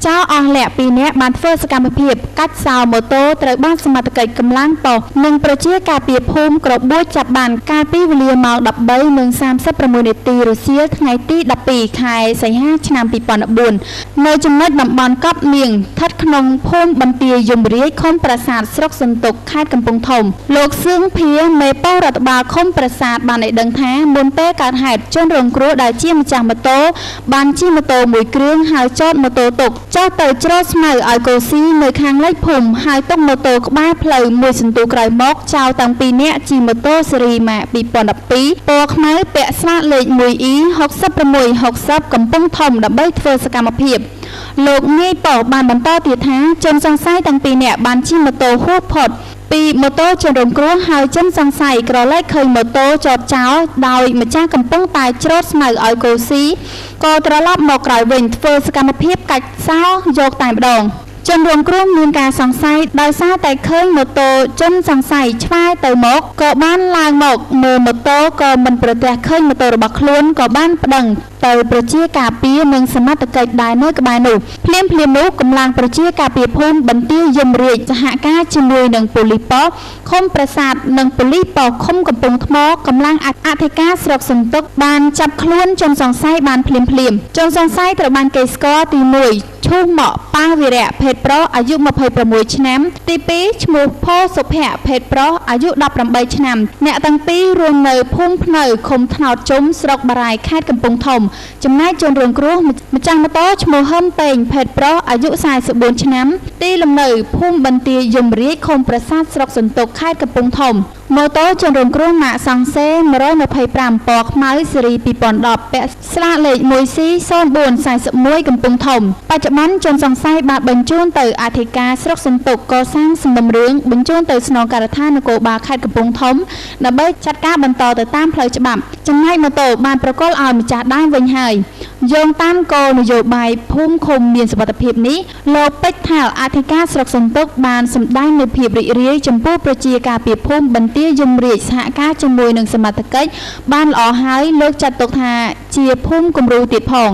ចៅអស់លក្ខពីអ្នកបានធ្វើសកម្មភាពកាច់សោម៉ូតូត្រូវបានសមត្ថកិច្ចកម្លាំងប៉ុស្តិ៍និងប្រជាការពារភូមិក្របួចចាប់បានកាលពីវេលាម៉ោង 13:36 នាទីរសៀលថ្ងៃទី 12 ខែសីហាឆ្នាំ 2014 នៅចំណុចតំបន់កប់នាងស្ថិតក្នុងភូមិបន្ទាយយមរាជឃុំប្រាសាទស្រុកសន្ទុកខេត្តកំពង់ធំលោកសឿងភាមេប៉ូរដ្ឋបាលឃុំប្រាសាទបានឲ្យដឹងថាមុនពេលកើតហេតុជនរងគ្រោះដែលជាម្ចាស់ម៉ូតូបានជិះម៉ូតូមួយគ្រឿងហើយចតម៉ូតូទុកចុះទៅច្រូតស្មៅឲ្យកូស៊ីនៅខាងលិចភូមិហើយទុកម៉ូតូក្បែរផ្លូវមួយសន្ទុះក្រោយមកចៅទាំងពីរនាក់ជិះម៉ូតូស៊េរីម៉ាក 2012 ពណ៌ខ្មៅពាក់ស្លាកលេខ 1E 6660 កំពង់ធំដើម្បីធ្វើសកម្មភាពលោកនាយប៉ោបានបន្តទៀតថាជនសង្ស័យទាំងពីរនាក់បានជិះម៉ូតូហួសផុតពីម៉ូតូជនរងគ្រោះហើយជនសង្ស័យក្រឡែកឃើញម៉ូតូចតចោលដោយម្ចាស់កំពុងតែច្រូតស្មៅឲ្យកូស៊ីក៏ត្រឡប់មកក្រោយវិញធ្វើសកម្មភាពកាច់សោយកតែម្ដងជនរងគ្រោះមានការសង្ស័យដោយសារតែឃើញម៉ូតូជនសង្ស័យឆ្វែទៅមកក៏បានឡើងមកមើលម៉ូតូក៏មិនប្រទះឃើញម៉ូតូរបស់ខ្លួនក៏បានប្តឹងទៅប្រជាការពារនិងសមត្ថកិច្ចដែលនៅក្បែរនោះភ្លាមនោះកម្លាំងប្រជាការពារភូមិបន្ទាយយមរាជសហការជាមួយនឹងប៉ូលីសប៉ោះឃុំប្រាសាទនិងប៉ូលីសប៉ោះឃុំកំពង់ថ្មកម្លាំងអធិការស្រុកសន្ទុកបានចាប់ខ្លួនជនសង្ស័យបានភ្លាមជនសង្ស័យត្រូវបានគេស្គាល់ទី1ឈូសម៉ក់ប៉ាវីរៈភេទប្រុសអាយុ 26 ឆ្នាំទី2ឈ្មោះផូសុភ័ក្រភេទប្រុសអាយុ 18 ឆ្នាំអ្នកទាំងពីររស់នៅភូមិភ្នៅឃុំថ្នោតជុំស្រុកបារាយខេត្តកំពង់ធំចំណែកជនរងគ្រោះម្ចាស់ម៉ូតូឈ្មោះហឹមតេងភេទប្រុសអាយុ 44 ឆ្នាំទីលំនៅភូមិបន្ទាយយមរាជឃុំប្រាសាទស្រុកសន្ទុកខេត្តកំពង់ធំម៉ូតូជនរងគ្រោះម៉ាកសង្សេ125ពណ៌ខ្មៅស៊េរី 2010 ពាក់ស្លាកលេខ 1C0441 កំពង់ធំបច្ចុប្បន្នជនសង្ស័យបានបញ្ជូនទៅអធិការស្រុកសន្ទុកកសាងសំណុំរឿងបញ្ជូនទៅស្នងការដ្ឋាននគរបាលខេត្តកំពង់ធំដើម្បីចាត់ការបន្តទៅតាមផ្លូវច្បាប់ចំណែកម៉ូតូបានប្រគល់ឲ្យម្ចាស់ដើមវិញហើយយោងតាមគោលនយោបាយភូមិឃុំមានសុវត្ថិភាពនេះលោកពេជ្រថាលអធិការស្រុកសន្ទុកបានសម្ដែងនូវភាពរីករាយចំពោះប្រជាការពារភូមិបន្ទាយយមរាជសហការជាមួយនឹងសមត្ថកិច្ចបានល្អហើយលោកចាត់ទុកថាជាភូមិគំរូទៀតផង